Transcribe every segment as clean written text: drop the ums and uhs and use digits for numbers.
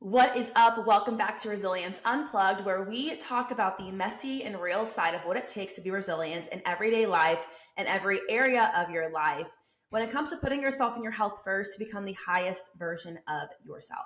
What is up? Welcome back to Resilience Unplugged, where we talk about the messy and real side of what it takes to be resilient in everyday life and every area of your life when it comes to putting yourself and your health first to become the highest version of yourself.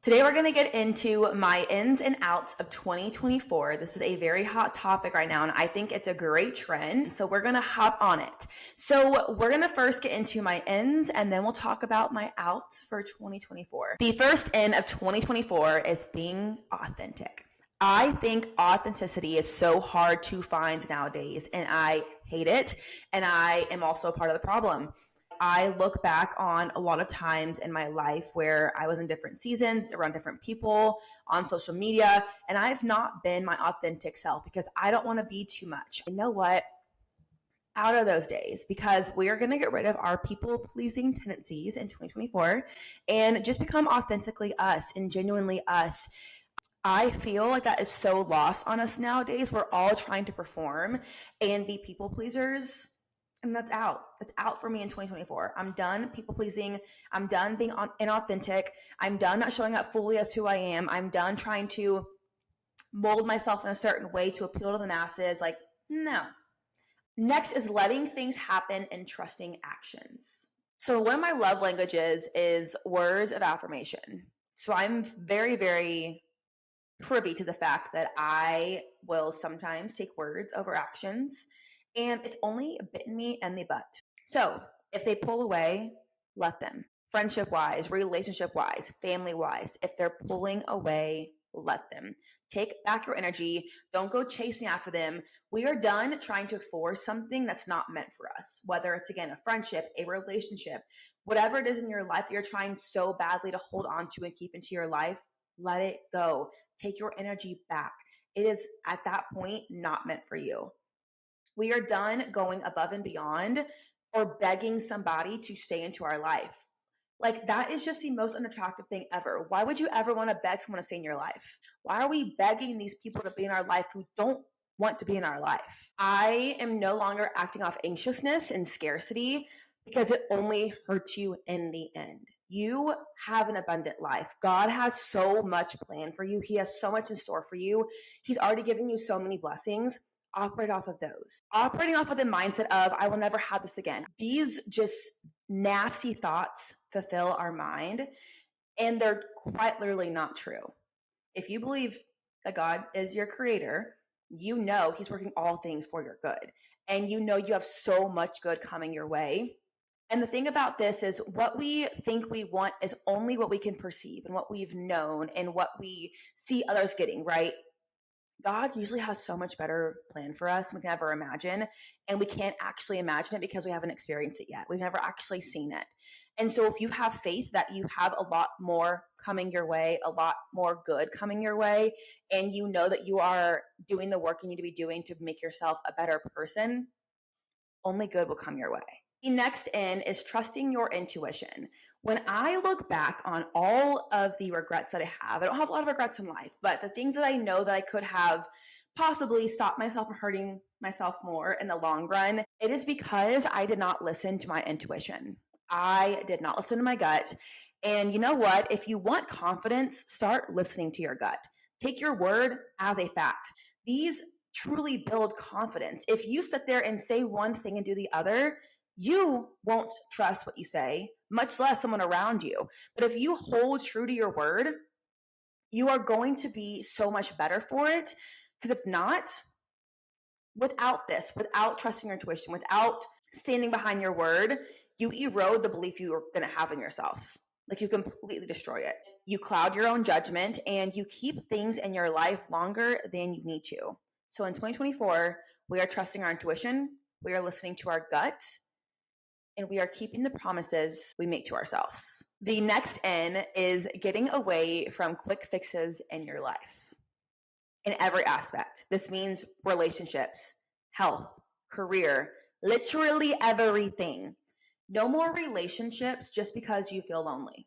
Today, we're going to get into my ins and outs of 2024. This is a very hot topic right now, and I think it's a great trend. So we're going to hop on it. So we're going to first get into my ins, and then we'll talk about my outs for 2024. The first in of 2024 is being authentic. I think authenticity is so hard to find nowadays, and I hate it. And I am also part of the problem. I look back on a lot of times in my life where I was in different seasons, around different people, on social media, and I've not been my authentic self because I don't want to be too much. You know what? Out of those days, because we are going to get rid of our people-pleasing tendencies in 2024 and just become authentically us and genuinely us. I feel like that is so lost on us nowadays. We're all trying to perform and be people pleasers. And that's out. That's out for me in 2024. I'm done people pleasing. I'm done being inauthentic. I'm done not showing up fully as who I am. I'm done trying to mold myself in a certain way to appeal to the masses. Like, no. Next is letting things happen and trusting actions. So one of my love languages is words of affirmation. So I'm very, very privy to the fact that I will sometimes take words over actions. And it's only bitten me in the butt. So if they pull away, let them. Friendship-wise, relationship-wise, family-wise, if they're pulling away, let them. Take back your energy. Don't go chasing after them. We are done trying to force something that's not meant for us, whether it's, again, a friendship, a relationship, whatever it is in your life that you're trying so badly to hold on to and keep into your life, let it go. Take your energy back. It is, at that point, not meant for you. We are done going above and beyond or begging somebody to stay into our life. Like, that is just the most unattractive thing ever. Why would you ever want to beg someone to stay in your life? Why are we begging these people to be in our life who don't want to be in our life? I am no longer acting off anxiousness and scarcity because it only hurts you in the end. You have an abundant life. God has so much planned for you. He has so much in store for you. He's already given you so many blessings. Operate off of those. Operating off of the mindset of, I will never have this again. These just nasty thoughts fulfill our mind, and they're quite literally not true. If you believe that God is your creator, you know He's working all things for your good, and you know you have so much good coming your way. And the thing about this is what we think we want is only what we can perceive and what we've known and what we see others getting, right? God usually has so much better plan for us than we can ever imagine. And we can't actually imagine it because we haven't experienced it yet. We've never actually seen it. And so if you have faith that you have a lot more coming your way, a lot more good coming your way, and you know that you are doing the work you need to be doing to make yourself a better person, only good will come your way. The next in is trusting your intuition. When I look back on all of the regrets that I don't have a lot of regrets in life, but the things that I know that I could have possibly stopped myself from hurting myself more in the long run, it is because I did not listen to my intuition. I did not listen to my gut. And you know what? If you want confidence, start listening to your gut. Take your word as a fact. These truly build confidence. If you sit there and say one thing and do the other, you won't trust what you say, much less someone around you. But if you hold true to your word, you are going to be so much better for it. Because if not, without this, without trusting your intuition, without standing behind your word, you erode the belief you are going to have in yourself. Like, you completely destroy it. You cloud your own judgment and you keep things in your life longer than you need to. So in 2024, we are trusting our intuition. We are listening to our gut. And we are keeping the promises we make to ourselves. The next N is getting away from quick fixes in your life in every aspect. This means relationships, health, career, literally everything. No more relationships just because you feel lonely.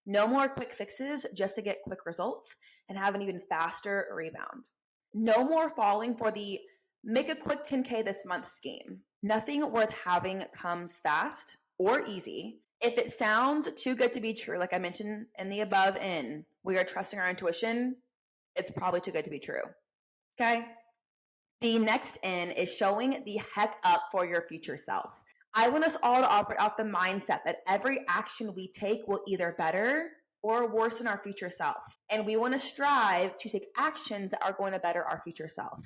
No more quick fixes just to get quick results and have an even faster rebound. No more falling for the make a quick 10K this month scheme. Nothing worth having comes fast or easy. If it sounds too good to be true, like I mentioned in the above end, we are trusting our intuition, it's probably too good to be true. Okay? The next N is showing the heck up for your future self. I want us all to operate off the mindset that every action we take will either better or worsen our future self. And we want to strive to take actions that are going to better our future self.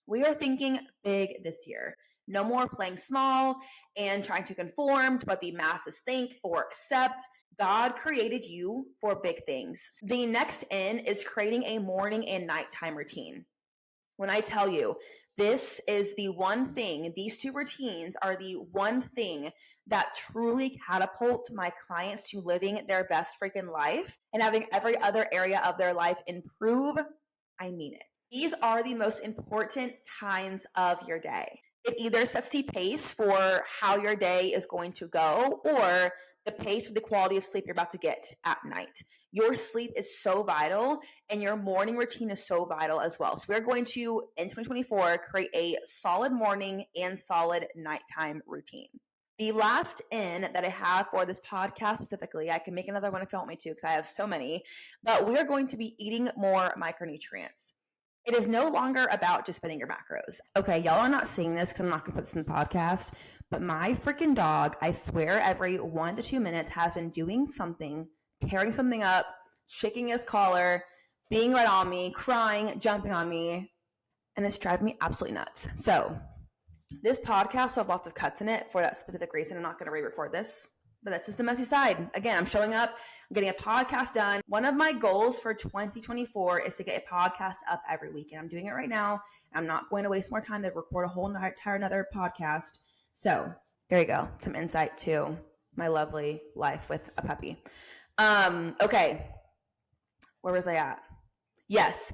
We are thinking big this year. No more playing small and trying to conform to what the masses think or accept. God created you for big things. The next N is creating a morning and nighttime routine. When I tell you, this is the one thing, these two routines are the one thing that truly catapult my clients to living their best freaking life and having every other area of their life improve, I mean it. These are the most important times of your day. It either sets the pace for how your day is going to go or the pace for the quality of sleep you're about to get at night. Your sleep is so vital and your morning routine is so vital as well. So we're going to, in 2024, create a solid morning and solid nighttime routine. The last N that I have for this podcast specifically, I can make another one if you want me to because I have so many, but we're going to be eating more micronutrients. It is no longer about just fitting your macros. Okay, y'all are not seeing this because I'm not going to put this in the podcast, but my freaking dog, I swear every 1 to 2 minutes has been doing something, tearing something up, shaking his collar, being right on me, crying, jumping on me, and it's driving me absolutely nuts. So this podcast will have lots of cuts in it for that specific reason. I'm not going to re-record this, but that's just the messy side. Again, I'm showing up, I'm getting a podcast done. One of my goals for 2024 is to get a podcast up every week, and I'm doing it right now. I'm not going to waste more time to record a whole entire another podcast. So there you go. Some insight to my lovely life with a puppy. Okay. Where was I at? Yes.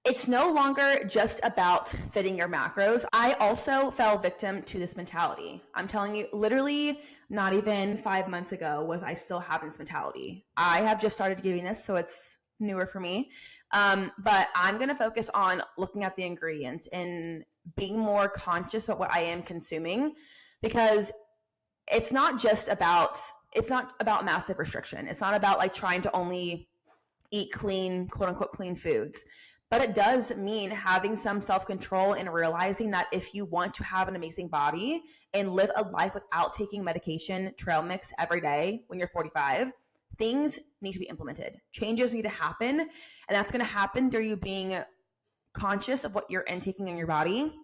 It's no longer just about fitting your macros. I also fell victim to this mentality. I'm telling you, literally not even 5 months ago was I still having this mentality. I have just started giving this, so it's newer for me. But I'm going to focus on looking at the ingredients and being more conscious of what I am consuming, because it's not about massive restriction. It's not about like trying to only eat clean, quote unquote, clean foods. But it does mean having some self-control and realizing that if you want to have an amazing body and live a life without taking medication, trail mix every day when you're 45, things need to be implemented. Changes need to happen. And that's going to happen through you being conscious of what you're intaking in your body,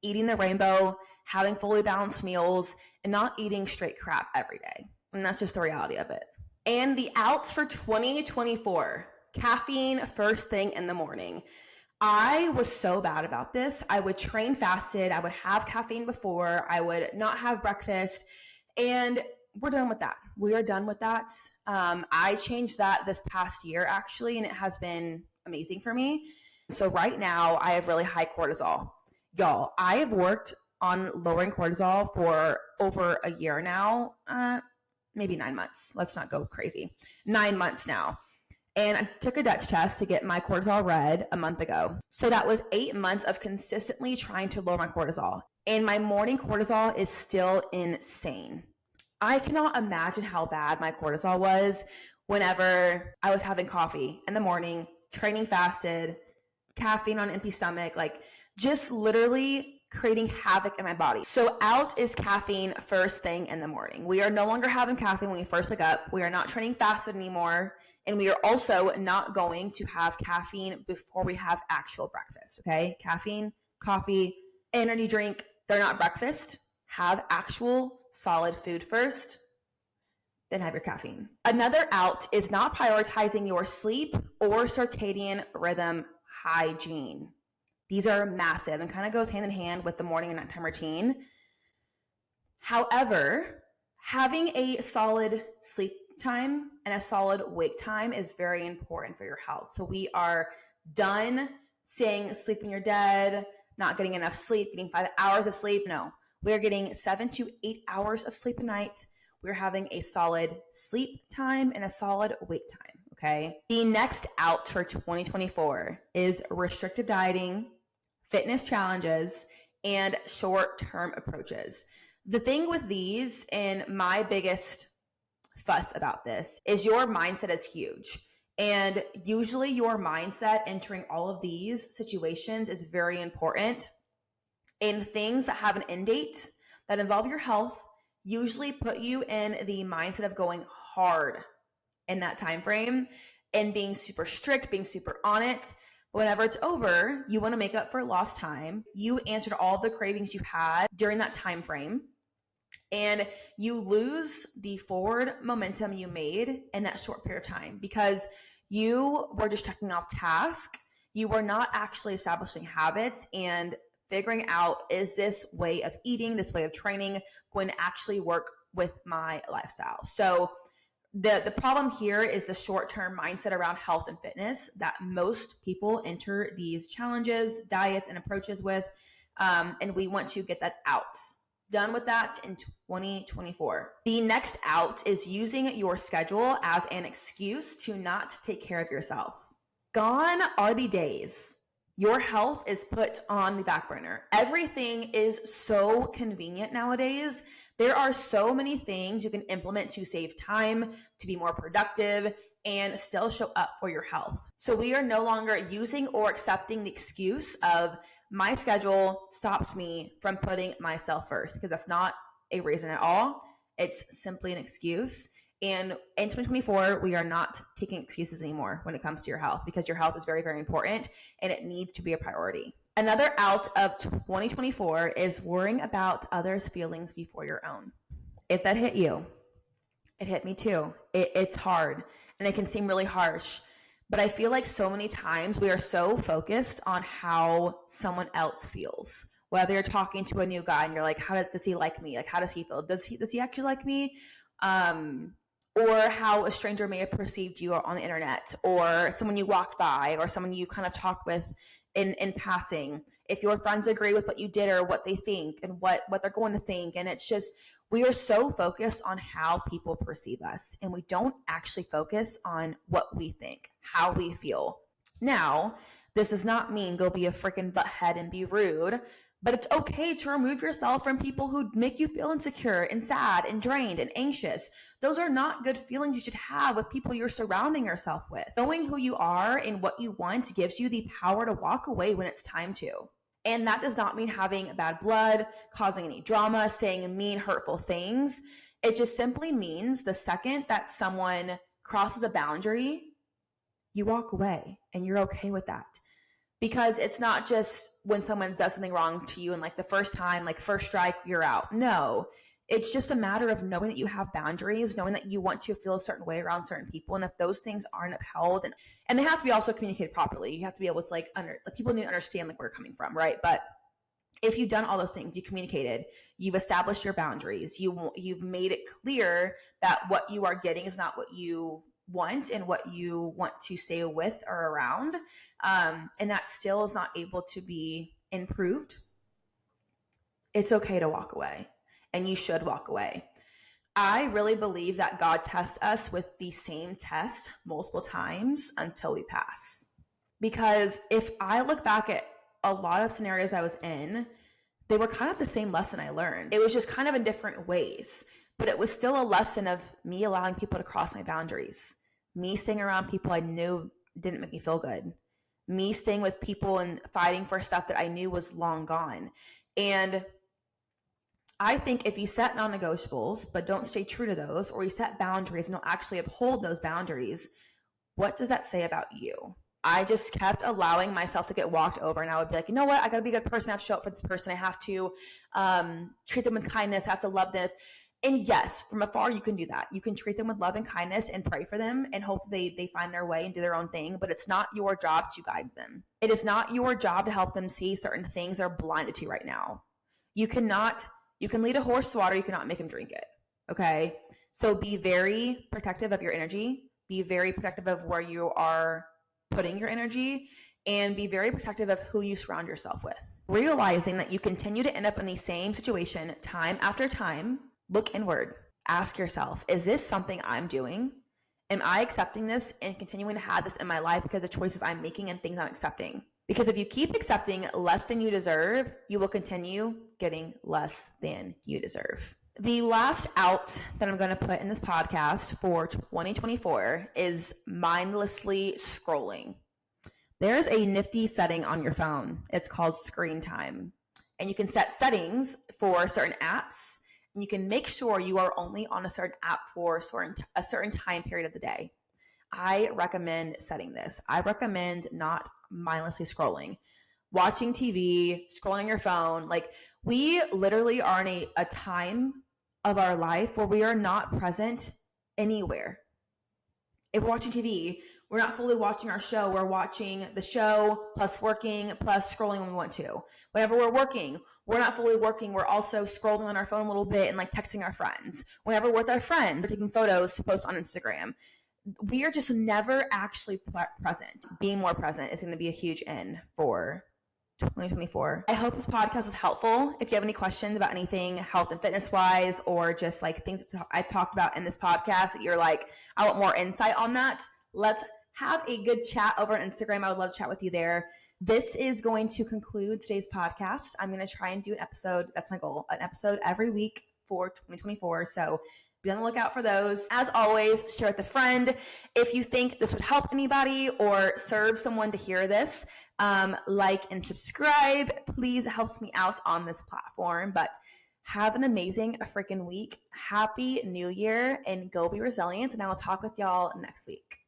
eating the rainbow, having fully balanced meals, and not eating straight crap every day. And that's just the reality of it. And the outs for 2024. Caffeine first thing in the morning. I was so bad about this. I would train fasted. I would have caffeine before. I would not have breakfast. And we're done with that. We are done with that. I changed that this past year, actually, and it has been amazing for me. So right now, I have really high cortisol. Y'all, I have worked on lowering cortisol for over a year now. Maybe 9 months. Let's not go crazy. 9 months now. And I took a Dutch test to get my cortisol read a month ago. So that was 8 months of consistently trying to lower my cortisol. And my morning cortisol is still insane. I cannot imagine how bad my cortisol was whenever I was having coffee in the morning, training fasted, caffeine on an empty stomach, like just literally creating havoc in my body. So out is caffeine first thing in the morning. We are no longer having caffeine when we first wake up. We are not training fasted anymore. And we are also not going to have caffeine before we have actual breakfast, okay? Caffeine, coffee, energy drink, they're not breakfast. Have actual solid food first, then have your caffeine. Another out is not prioritizing your sleep or circadian rhythm hygiene. These are massive and kind of goes hand in hand with the morning and nighttime routine. However, having a solid sleep time and a solid wake time is very important for your health. So we are done saying sleep when you're dead, not getting enough sleep, getting 5 hours of sleep. No, we're getting 7 to 8 hours of sleep a night. We're having a solid sleep time and a solid wake time. Okay. The next out for 2024 is restrictive dieting, fitness challenges, and short-term approaches. The thing with these, and my biggest fuss about this, is your mindset is huge. And usually your mindset entering all of these situations is very important. And things that have an end date that involve your health usually put you in the mindset of going hard in that time frame and being super strict, being super on it. Whenever it's over, you want to make up for lost time. You answered all the cravings you had during that time frame, and you lose the forward momentum you made in that short period of time because you were just checking off tasks. You were not actually establishing habits and figuring out, is this way of eating, this way of training going to actually work with my lifestyle? So the problem here is the short-term mindset around health and fitness that most people enter these challenges, diets, and approaches with, and we want to get that out. Done with that in 2024. The next out is using your schedule as an excuse to not take care of yourself. Gone are the days your health is put on the back burner. Everything is so convenient nowadays. There are so many things you can implement to save time, to be more productive, and still show up for your health. So we are no longer using or accepting the excuse of my schedule stops me from putting myself first, because that's not a reason at all. It's simply an excuse. And in 2024, we are not taking excuses anymore when it comes to your health, because your health is very, very important and it needs to be a priority. Another out of 2024 is worrying about others' feelings before your own. If that hit you, it hit me too. It's hard and it can seem really harsh, but I feel like so many times we are so focused on how someone else feels. Whether you're talking to a new guy and you're like, how does he like me? Like, how does he feel? Does he actually like me? Or how a stranger may have perceived you on the internet, or someone you walked by, or someone you kind of talked with in passing. If your friends agree with what you did or what they think and what they're going to think. And it's just, we are so focused on how people perceive us, and we don't actually focus on what we think, how we feel. Now, this does not mean go be a freaking butthead and be rude, but it's okay to remove yourself from people who make you feel insecure and sad and drained and anxious. Those are not good feelings you should have with people you're surrounding yourself with. Knowing who you are and what you want gives you the power to walk away when it's time to. And that does not mean having bad blood, causing any drama, saying mean, hurtful things. It just simply means the second that someone crosses a boundary, you walk away and you're okay with that. Because it's not just when someone does something wrong to you and like the first time, like first strike, you're out. No, it's just a matter of knowing that you have boundaries, knowing that you want to feel a certain way around certain people. And if those things aren't upheld, and they have to be also communicated properly, you have to be able to like people need to understand like where you're coming from, right? But if you've done all those things, you communicated, you've established your boundaries, you've made it clear that what you are getting is not what you want and what you want to stay with or around, and that still is not able to be improved, it's okay to walk away, and you should walk away. I really believe that God tests us with the same test multiple times until we pass. Because if I look back at a lot of scenarios I was in, they were kind of the same lesson I learned. It was just kind of in different ways, but it was still a lesson of me allowing people to cross my boundaries, me staying around people I knew didn't make me feel good, me staying with people and fighting for stuff that I knew was long gone. And I think if you set non-negotiables, but don't stay true to those, or you set boundaries and don't actually uphold those boundaries, what does that say about you? I just kept allowing myself to get walked over, and I would be like, you know what? I got to be a good person. I have to show up for this person. I have to treat them with kindness. I have to love them. And yes, from afar, you can do that. You can treat them with love and kindness and pray for them and hope they find their way and do their own thing. But it's not your job to guide them. It is not your job to help them see certain things they're blinded to right now. You can lead a horse to water. You cannot make him drink it. Okay. So be very protective of your energy. Be very protective of where you are putting your energy, and be very protective of who you surround yourself with. Realizing that you continue to end up in the same situation time after time, look inward. Ask yourself, is this something I'm doing? Am I accepting this and continuing to have this in my life because of choices I'm making and things I'm accepting? Because if you keep accepting less than you deserve, you will continue getting less than you deserve. The last out that I'm going to put in this podcast for 2024 is mindlessly scrolling. There's a nifty setting on your phone. It's called screen time. And you can set settings for certain apps, and you can make sure you are only on a certain app for a certain time period of the day. I recommend setting this. I recommend not mindlessly scrolling, watching TV, scrolling your phone. Like, we literally are in a time of our life where we are not present anywhere. If we're watching TV, we're not fully watching our show. We're watching the show plus working plus scrolling when we want to. Whenever we're working, we're not fully working. We're also scrolling on our phone a little bit and like texting our friends. Whenever we're with our friends, we're taking photos to post on Instagram. We are just never actually present. Being more present is going to be a huge in for 2024. I hope this podcast was helpful. If you have any questions about anything health and fitness wise, or just like things I've talked about in this podcast that you're like, I want more insight on that, let's have a good chat over on Instagram. I would love to chat with you there. This is going to conclude today's podcast. I'm going to try and do an episode. That's my goal, an episode every week for 2024. So be on the lookout for those. As always, share with a friend. If you think this would help anybody or serve someone to hear this, like and subscribe. Please, it helps me out on this platform. But have an amazing freaking week. Happy New Year, and go be resilient. And I will talk with y'all next week.